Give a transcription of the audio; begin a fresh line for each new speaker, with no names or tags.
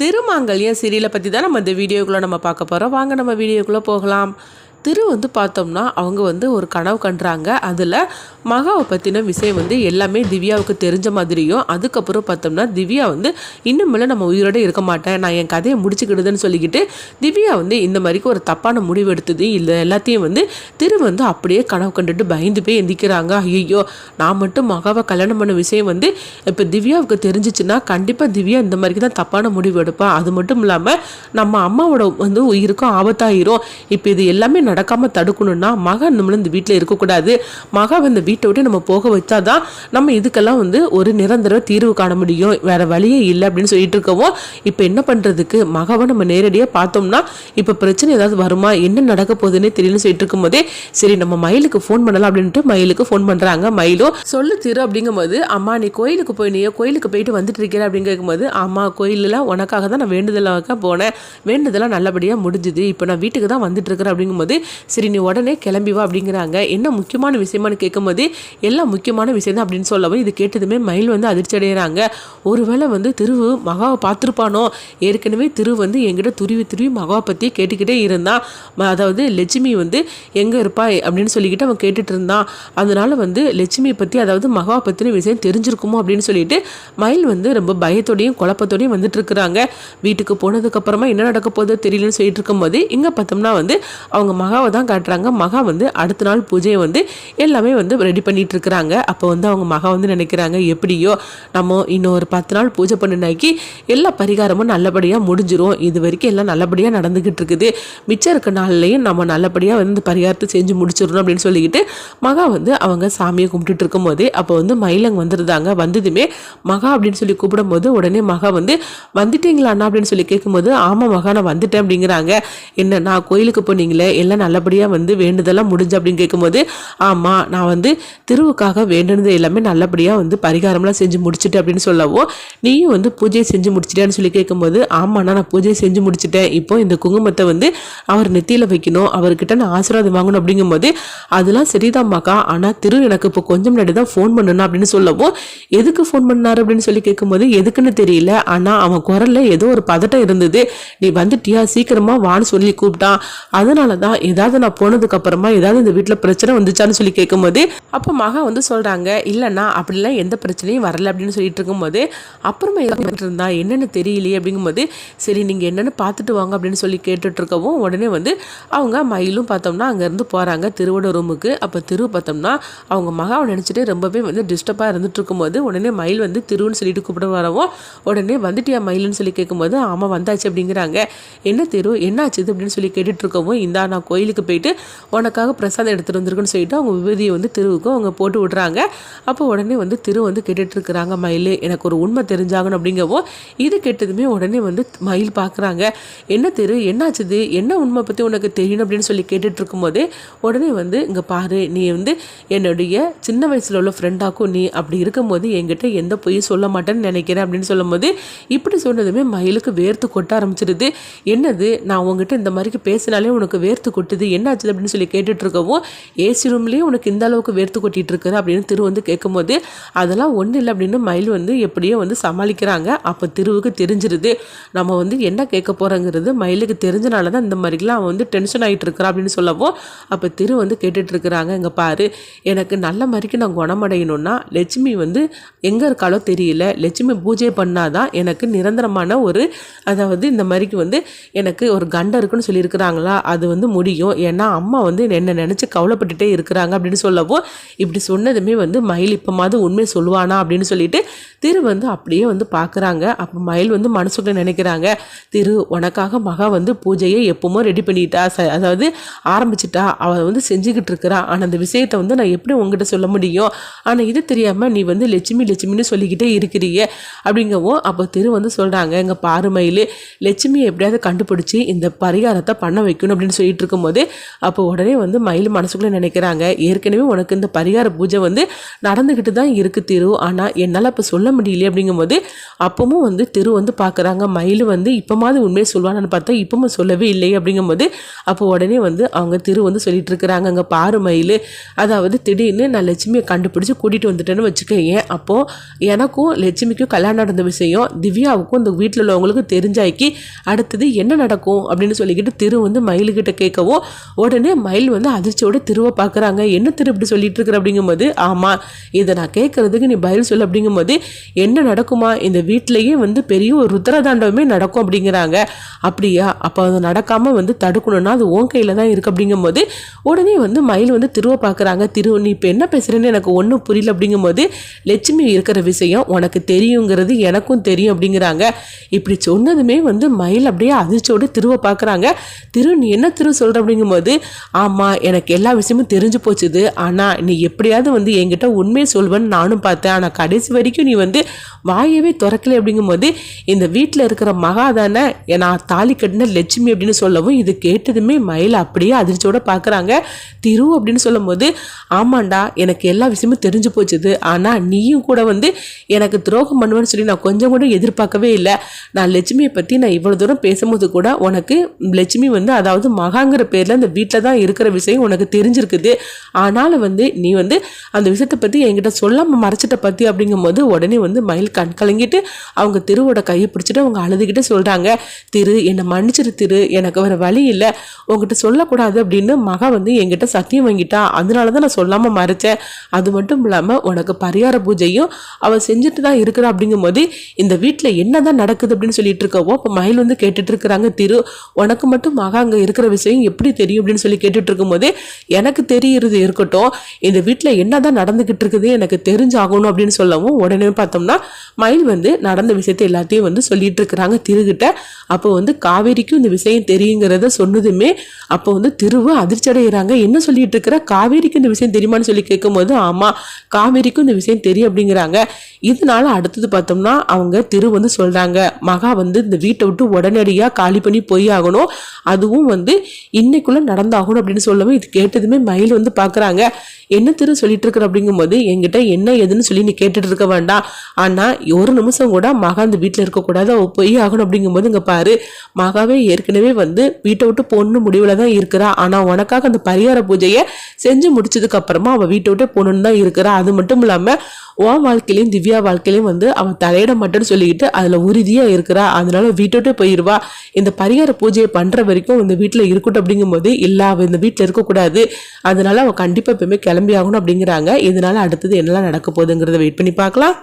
திருமாங்கல்யம் சீரியலை பற்றி தான் நம்ம இந்த வீடியோக்குள்ளே நம்ம பார்க்க போகிறோம். வாங்க நம்ம வீடியோக்குள்ளே போகலாம். திரு பார்த்தோம்னா அவங்க ஒரு கனவு கண்டுறாங்க. அதில் மகாவை பற்றின விஷயம் எல்லாமே திவ்யாவுக்கு தெரிஞ்ச மாதிரியும், அதுக்கப்புறம் பார்த்தோம்னா திவ்யா இன்னும் நம்ம உயிரோடு இருக்க மாட்டேன், நான் என் கதையை முடிச்சுக்கிடுதுன்னு சொல்லிக்கிட்டு திவ்யா இந்த மாதிரிக்கு ஒரு தப்பான முடிவு எடுத்தது இல்லை எல்லாத்தையும் திரு அப்படியே கனவு கண்டுட்டு பயந்து போய் எந்திக்கிறாங்க. ஐயோ, நான் மட்டும் மகாவை கல்யாணம் பண்ண விஷயம் இப்போ திவ்யாவுக்கு தெரிஞ்சிச்சுன்னா கண்டிப்பாக திவ்யா இந்த மாதிரிக்கு தான் தப்பான முடிவு எடுப்பான். அது மட்டும் இல்லாமல் நம்ம அம்மாவோட உயிருக்கும் ஆபத்தாயிரும். இப்போ இது எல்லாமே நடக்காமல் தடுக்கணும்னா மகா நம்மளும் இந்த வீட்டில் இருக்கக்கூடாது. மகா இந்த வீட்டை விட்டு நம்ம போக வச்சாதான் நம்ம இதுக்கெல்லாம் ஒரு நிரந்தர தீர்வு காண முடியும், வேற வழியே இல்லை அப்படின்னு சொல்லிட்டு இருக்கவும், இப்போ என்ன பண்ணுறதுக்கு மகாவை நம்ம நேரடியாக பார்த்தோம்னா இப்போ பிரச்சனை ஏதாவது வருமா, என்ன நடக்க போகுதுன்னே தெரியலன்னு சொல்லிட்டு இருக்கும் போதே சரி நம்ம மயிலுக்கு ஃபோன் பண்ணலாம் அப்படின்ட்டு மயிலுக்கு ஃபோன் பண்ணுறாங்க. மயிலும் சொல்லு திரு அப்படிங்கும்போது, அம்மா நீ கோயிலுக்கு போயினியோ, கோயிலுக்கு போயிட்டு வந்துட்டு இருக்கிற அப்படின்னு கேட்கும்போது, ஆமா கோயிலில் உனக்காக தான் நான் வேண்டுதலாக போனேன், வேண்டுதலாம் நல்லபடியாக முடிஞ்சுது, இப்போ நான் வீட்டுக்கு தான் வந்துட்டு இருக்கிறேன் அப்படிங்கும்போது சரி நீ உடனே கிளம்பி வா அப்படிங்கிறாங்க. என்ன முக்கியமான விஷயமானு கேட்கும்போது எல்லாம் முக்கியமான விஷயம் தான் அப்படின்னு சொல்லவும், இது கேட்டதுமே மயில் அதிர்ச்சி அடைகிறாங்க. ஒருவேளை திருவு மகாவை பார்த்துருப்பானோ, ஏற்கனவே திரு என்கிட்ட துருவி மகாவை பற்றி கேட்டுக்கிட்டே இருந்தான். அதாவது லட்சுமி எங்கே இருப்பா அப்படின்னு சொல்லிக்கிட்டு அவன் கேட்டுட்டு இருந்தான். அதனால லட்சுமியை பற்றி அதாவது மகாவை பற்றின விஷயம் தெரிஞ்சிருக்குமோ அப்படின்னு சொல்லிட்டு மயில் ரொம்ப பயத்தோடையும் குழப்பத்தோடையும் வந்துட்டு இருக்கிறாங்க. வீட்டுக்கு போனதுக்கப்புறமா என்ன நடக்க போதோ தெரியலன்னு சொல்லிட்டு இருக்கும்போது இங்கே பார்த்தோம்னா அவங்க மகாவை தான் காட்டுறாங்க. மகா அடுத்த நாள் பூஜையை எல்லாமே ரெடி பண்ணிட்டு இருக்கிறாங்க. அப்போ அவங்க மகா நினைக்கிறாங்க, எப்படியோ நம்ம இன்னொரு 10 நாள் பூஜை பண்ணினாக்கி எல்லா பரிகாரமும் நல்லபடியாக முடிஞ்சிரும், இது வரைக்கும் எல்லாம் நல்லபடியாக நடந்துகிட்டு இருக்குது, மிச்சம் இருக்க நாள்லையும் நம்ம நல்லபடியாக இந்த பரிகாரத்தை செஞ்சு முடிச்சிடணும் அப்படின்னு சொல்லிக்கிட்டு மகா அவங்க சாமியை கும்பிட்டுட்டு இருக்கும் போதே அப்போ மயிலங்க வந்துருந்தாங்க. வந்ததுமே மகா அப்படின்னு சொல்லி கூப்பிடும் போது உடனே மகா வந்துட்டீங்களா அண்ணா அப்படின்னு சொல்லி கேட்கும்போது, ஆமாம் மகா நான் வந்துட்டேன் அப்படிங்கிறாங்க. என்ன நான் கோயிலுக்கு போனீங்களே எல்லாம் நல்லபடியாக வேண்டுதெல்லாம் முடிஞ்சு அப்படின்னு கேட்கும்போது, ஆமாம் நான் திருவுக்காக வேண்டுனது எல்லாமே நல்லபடியாக பரிகாரம்லாம் செஞ்சு முடிச்சுட்டு அப்படின்னு சொல்லவும், நீயும் பூஜையை செஞ்சு முடிச்சிட்டேன்னு சொல்லி கேட்கும்போது, ஆமாண்ணா நான் பூஜையை செஞ்சு முடிச்சுட்டேன், இப்போ இந்த குங்குமத்தை அவர் நெத்தியில் வைக்கணும், அவர்கிட்ட நான் ஆசீர்வாதம் வாங்கணும் அப்படிங்கும்போது, அதெல்லாம் சரிதான்மாக்கா, ஆனால் திரு எனக்கு இப்போ கொஞ்சம் முன்னாடி தான் ஃபோன் பண்ணணும் அப்படின்னு சொல்லவும், எதுக்கு ஃபோன் பண்ணாரு அப்படின்னு சொல்லி கேட்கும்போது, எதுக்குன்னு தெரியல, ஆனால் அவன் குரல்ல ஏதோ ஒரு பதட்டம் இருந்தது, நீ வந்துட்டியா சீக்கிரமா வான்னு சொல்லி கூப்பிட்டான், அதனால தான் ஏதாவது நான் போனதுக்கு அப்புறமா ஏதாவது இந்த வீட்டில் பிரச்சனை வந்துச்சான்னு சொல்லி கேட்கும்போது அப்போ மகா சொல்றாங்க, இல்லைண்ணா அப்படிலாம் எந்த பிரச்சனையும் வரல அப்படின்னு சொல்லிட்டு இருக்கும்போது, அப்புறமா இருந்தா என்னன்னு தெரியலையே அப்படிங்கும்போது, சரி நீங்க என்னன்னு பார்த்துட்டு வாங்க அப்படின்னு சொல்லி கேட்டுட்டு இருக்கவும் உடனே அவங்க மயிலும் பார்த்தோம்னா அங்கேருந்து போகிறாங்க திருவோட ரூமுக்கு. அப்போ திரு பார்த்தோம்னா அவங்க மகாவை நினச்சிட்டு ரொம்பவே டிஸ்டர்பாக இருந்துட்டு இருக்கும்போது உடனே மயில் திருன்னு சொல்லிட்டு கூப்பிட வரவும், உடனே வந்துட்டியா மயிலுன்னு சொல்லி கேட்கும்போது, ஆமாம் வந்தாச்சு அப்படிங்கிறாங்க. என்ன திரு என்னாச்சு அப்படின்னு சொல்லி கேட்டுட்டு இருக்கவும், இந்தா நான் கோயிலுக்கு போயிட்டு உனக்காக பிரசாதம் எடுத்துகிட்டு வந்திருக்குன்னு சொல்லிட்டு அவங்க விபூதியை திருவுக்கும் அவங்க போட்டு விட்றாங்க. அப்போ உடனே திரு கேட்டுட்டு இருக்கிறாங்க, மயில் எனக்கு ஒரு உண்மை தெரிஞ்சாகணும் அப்படிங்கவோ, இது கேட்டதுமே உடனே மயில் பார்க்குறாங்க, என்ன திரு என்னாச்சுது, என்ன உண்மை பற்றி உனக்கு தெரியணும் அப்படின்னு சொல்லி கேட்டுட்டு இருக்கும்போதே உடனே இங்கே பாரு, நீ என்னுடைய சின்ன வயசில் உள்ள ஃப்ரெண்டாக்கும் நீ அப்படி இருக்கும்போது என்கிட்ட எந்த பொய்யும் சொல்ல மாட்டேன்னு நினைக்கிறேன் அப்படின்னு சொல்லும்போது, இப்படி சொன்னதுமே மயிலுக்கு வேர்த்து கொட்ட ஆரம்பிச்சிருது. என்னது நான் உங்ககிட்ட இந்த மாதிரிக்கு பேசினாலே உனக்கு வேர்த்து கொட்டுது, என்னாச்சு அப்படின்னு சொல்லி கேட்டுட்டு இருக்கவும், ஏசி ரூம்லேயே உனக்கு இந்த அளவுக்கு வேர்த்து கொட்டிட்டு இருக்குது அப்படின்னு திரு கேட்கும்போது, அதெல்லாம் ஒன்றும் இல்லை அப்படின்னு மயில் எப்படியோ சமாளிக்கிறாங்க. அப்போ திருவுக்கு தெரிஞ்சிருது நம்ம என்ன கேட்க போகிறோங்கிறது மயிலுக்கு தெரிஞ்சனால தான் இந்த மாதிரிலாம் அவன் டென்ஷன் ஆகிட்டு இருக்கிறான் அப்படின்னு சொல்லவும், அப்போ திரு கேட்டுட்டு இருக்கிறாங்க, இங்கே பாரு எனக்கு நல்ல மாதிரிக்கு நான் குணமடையணும்னா லட்சுமி எங்கே இருக்காலோ தெரியல, லட்சுமி பூஜை பண்ணாதான் எனக்கு நிரந்தரமான ஒரு அதாவது இந்த மாதிரிக்கு எனக்கு ஒரு கண்டம் இருக்குன்னு சொல்லியிருக்கிறாங்களா, அது முடியும், ஏன்னா அம்மா என்ன நினச்சி கவலைப்பட்டுட்டே இருக்கிறாங்க அப்படின்னு சொல்லவும், இப்படி சொன்னதுமே மயில் இப்போமாவது உண்மை சொல்லுவானா அப்படின்னு சொல்லிட்டு திரு அப்படியே பார்க்குறாங்க. அப்போ மயில் மனசுக்குள்ள நினைக்கிறாங்க, திரு உனக்காக மகா பூஜையை எப்பவுமோ ரெடி பண்ணிட்டா, அதாவது ஆரம்பிச்சிட்டா, அவள் செஞ்சுக்கிட்டு இருக்கிறா, ஆனால் அந்த விஷயத்தை நான் எப்படி உங்ககிட்ட சொல்ல முடியும், ஆனால் இது தெரியாமல் நீ லட்சுமி லட்சுமின்னு சொல்லிக்கிட்டே இருக்கிறியே அப்படிங்கவும், அப்போ திரு சொல்கிறாங்க, எங்கள் பாரு மயில் லட்சுமியை எப்படியாவது கண்டுபிடிச்சி இந்த பரிகாரத்தை பண்ண வைக்கணும் அப்படின்னு சொல்லிட்டு இருக்கும்போது அப்படிங்கும்போது அப்போ உடனே வந்து மயில் மனசுக்குள்ளே நினைக்கிறாங்க, ஏற்கனவே உனக்கு இந்த பரிகார பூஜை வந்து நடந்துக்கிட்டு தான் இருக்குது திரு, ஆனால் என்னால் இப்போ சொல்ல முடியலையே அப்படிங்கும்போது அப்பவும் வந்து திரு வந்து பார்க்குறாங்க மயில் வந்து இப்போமாவது உண்மையை சொல்லுவான்னு பார்த்தா இப்பவும் சொல்லவே இல்லையே அப்படிங்கும்போது அப்போ உடனே வந்து அவங்க திரு வந்து சொல்லிட்டு இருக்கிறாங்க, அங்கே பாரு மயில், அதாவது திடீர்னு நான் லட்சுமியை கண்டுபிடிச்சி கூட்டிகிட்டு வந்துட்டேன்னு வச்சுக்கேன், அப்போது எனக்கும் லட்சுமிக்கும் கல்யாணம் நடந்த விஷயம் திவ்யாவுக்கும் இந்த வீட்டில் உள்ளவங்களுக்கு தெரிஞ்சாக்கி அடுத்தது என்ன நடக்கும் அப்படின்னு சொல்லிக்கிட்டு திரு வந்து மயிலுக்கிட்ட கேட்கவும் உடனே மயில் வந்து அதிர்ச்சியோட திருவை பார்க்குறாங்க. என்ன திரு இப்படி சொல்லிட்டு இருக்கிற அப்படிங்கும்போது, ஆமாம் இதை நான் கேட்கறதுக்கு நீ பதில் சொல்லு அப்படிங்கும்போது, என்ன நடக்குமா, இந்த வீட்டிலையே வந்து பெரிய ஒரு ருத்ரதாண்டவமே நடக்கும் அப்படிங்கிறாங்க. அப்படியா, அப்போ அது நடக்காமல் வந்து தடுக்கணும்னா அது உன் கையில் தான் இருக்குது அப்படிங்கும்போது உடனே வந்து மயில் வந்து திருவை பார்க்குறாங்க. திரு நீ இப்போ என்ன பேசுகிறேன்னு எனக்கு ஒன்றும் புரியல அப்படிங்கும்போது, லட்சுமி இருக்கிற விஷயம் உனக்கு தெரியுங்கிறது எனக்கும் தெரியும் அப்படிங்கிறாங்க. இப்படி சொன்னதுமே வந்து மயில் அப்படியே அதிர்ச்சியோடு திருவை பார்க்குறாங்க. திரு நீ என்ன திரு சொல்கிற அப்படிங்கும்போது, ஆமாம் எனக்கு எல்லா விஷயமும் தெரிஞ்சு போச்சுது, ஆனால் நீ எப்படியாவது வந்து என்கிட்ட உண்மையை சொல்வேன்னு நானும் பார்த்தேன், ஆனால் கடைசி வரைக்கும் நீ வந்து வாயவே திறக்கலை அப்படிங்கும்போது, இந்த வீட்டில் இருக்கிற மகா தானே நான் தாலி கட்டின லட்சுமி அப்படின்னு சொல்லவும் இது கேட்டதுமே மயில் அப்படியே அதிர்ச்சியோட பார்க்குறாங்க. திரு அப்படின்னு சொல்லும் போது, ஆமாண்டா எனக்கு எல்லா விஷயமும் தெரிஞ்சு போச்சுது, ஆனால் நீயும் கூட வந்து எனக்கு துரோகம் பண்ணுவேன்னு சொல்லி நான் கொஞ்சம் கூட எதிர்பார்க்கவே இல்லை. நான் லட்சுமியை பற்றி நான் இவ்வளோ தூரம் பேசும்போது கூட உனக்கு லட்சுமி வந்து அதாவது மகாங்கிற பேரில் அந்த வீட்டில் தான் இருக்கிற விஷயம் உனக்கு தெரிஞ்சிருக்குது, ஆனாலும் வந்து நீ வந்து அந்த விஷயத்தை பற்றி என்கிட்ட சொல்லாமல் மறைச்சிட்ட பற்றி அப்படிங்கும்போது உடனே வந்து மயில் கண் கலங்கிட்டு அவங்க திருவோட கையை பிடிச்சிட்டு அவங்க அழுதுகிட்டு சொல்கிறாங்க, திரு என்னை மன்னிச்சிரு திரு, எனக்கு வேறு வழி இல்லை, உங்ககிட்ட சொல்லக்கூடாது அப்படின்னு மகா வந்து என்கிட்ட சத்தியம் வாங்கிட்டா, அதனால தான் நான் சொல்லாமல் மறைச்சேன், அது மட்டும் இல்லாமல் உனக்கு பரிகார பூஜையும் அவள் செஞ்சுட்டு தான் இருக்கிறா அப்படிங்கும்போது இந்த வீட்டில் என்ன தான் நடக்குது அப்படின்னு சொல்லிட்டு இருக்கவோ இப்போ மயில் வந்து கேட்டுட்டு இருக்கிறாங்க, திரு உனக்கு மட்டும் மகா அங்கே இருக்கிற விஷயம் எப்படி தெரியும் அப்படின்னு சொல்லி கேட்டுட்டு இருக்கும்போது, எனக்கு தெரியுறது இருக்கட்டும், இந்த வீட்டில் என்ன தான் நடந்துக்கிட்டு இருக்குது எனக்கு தெரிஞ்சாகணும் அப்படின்னு சொல்லவும் உடனே பார்த்தோம்னா மயில் வந்து நடந்த விஷயத்தை எல்லாத்தையும் வந்து சொல்லிட்டு இருக்கிறாங்க திருகிட்ட. அப்போ வந்து காவேரிக்கும் இந்த விஷயம் தெரியுங்கிறத சொன்னதுமே அப்போ வந்து திருவு அதிர்ச்சி அடைகிறாங்க. என்ன சொல்லிட்டு இருக்கிற, காவேரிக்கு இந்த விஷயம் தெரியுமான்னு சொல்லி கேட்கும்போது, ஆமாம் காவேரிக்கும் இந்த விஷயம் தெரியும் அப்படிங்கிறாங்க. இதனால அடுத்தது பார்த்தோம்னா அவங்க திரு வந்து சொல்கிறாங்க, மகா வந்து இந்த வீட்டை விட்டு உடனடியாக காலி பண்ணி போய் ஆகணும், அதுவும் வந்து இன்னைக்குள்ளே நடந்தாகணும் அப்படின்னு சொல்லவும் இது கேட்டதுமே மயில் வந்து பார்க்குறாங்க. என்ன திரு சொல்லிட்டு இருக்கிற அப்படிங்கும்போது, என்கிட்ட என்ன எதுன்னு சொல்லி நீ கேட்டுட்டு இருக்க வேண்டாம், ஆனால் ஒரு நிமிஷம் கூட மகா இந்த வீட்டில் இருக்கக்கூடாது, அவள் போய் ஆகணும் அப்படிங்கும்போது இங்கே பாரு, மகாவே ஏற்கனவே வந்து வீட்டை விட்டு போகணுன்னு முடிவில் தான் இருக்கிறா, ஆனால் உனக்காக அந்த பரிகார பூஜையை செஞ்சு முடிச்சதுக்கு அப்புறமா அவள் வீட்டை விட்டு போகணுன்னு தான் இருக்கிறா. அது மட்டும் இல்லாமல் உன் வாழ்க்கையிலையும் திவ்யா வாழ்க்கையிலையும் வந்து அவன் தலையிட மாட்டேன்னு சொல்லிக்கிட்டு அதில் உறுதியாக இருக்கிறா, அதனால வீட்டோட்டே போயிடுவா, இந்த பரிகார பூஜையை பண்ணுற வரைக்கும் இந்த வீட்டில் இருக்கட்டும் அப்படிங்கும்போது, இல்லை அவள் இந்த வீட்டில் இருக்கக்கூடாது, அதனால அவள் கண்டிப்பாக எப்பவுமே கிளம்பி ஆகணும் அப்படிங்கிறாங்க. இதனால அடுத்தது என்னெல்லாம் நடக்க போகுதுங்கிறத வெயிட் பண்ணி பார்க்கலாம்.